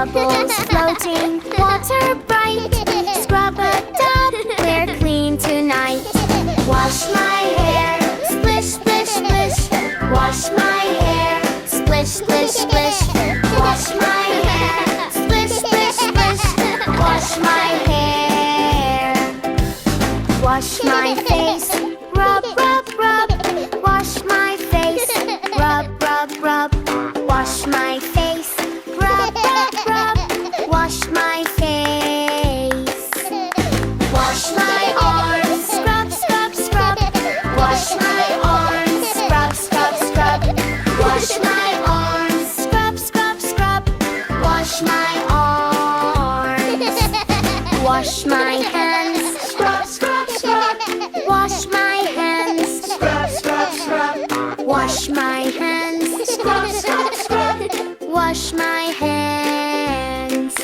Bubbles floating, water bright. Scrub a dub, we're clean tonight. Wash my hair, splish, splish, splish. Wash my hair, splish, splish, splish. Wash my hair, splish, splish, splish. Wash my hair. Wash my face, rub, rub, rub. Wash my face, rub, rub, rub. Wash my face, rub, rub, rub. Wash my face. Wash my arms, scrub, scrub, scrub. Wash my arms, scrub, scrub, scrub. Wash my arms, scrub, scrub, scrub. Wash my arms. Wash my hands, scrub, scrub, scrub. Wash my hands, scrub, scrub, scrub. Wash my hands, scrub, scrub, scrub. Wash my hands.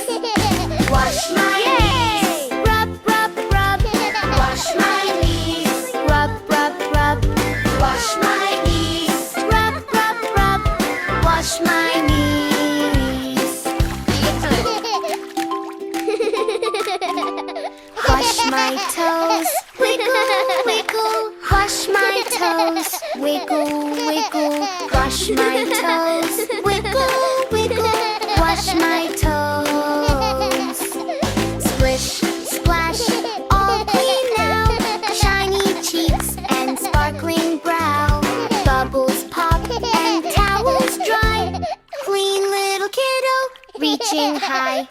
Wash my knees, rub, rub, rub. Wash my knees, rub, rub, rub. Wash my knees, rub, rub, rub. Wash my knees. Wash my toes, wiggle, wiggle. Wash my toes, wiggle, wiggle. Wash my toes, wiggle, wiggle. Wash my toes. Splish, splash, all clean now. Shiny cheeks and sparkling brow. Bubbles pop and towels dry. Clean little kiddo, reaching high.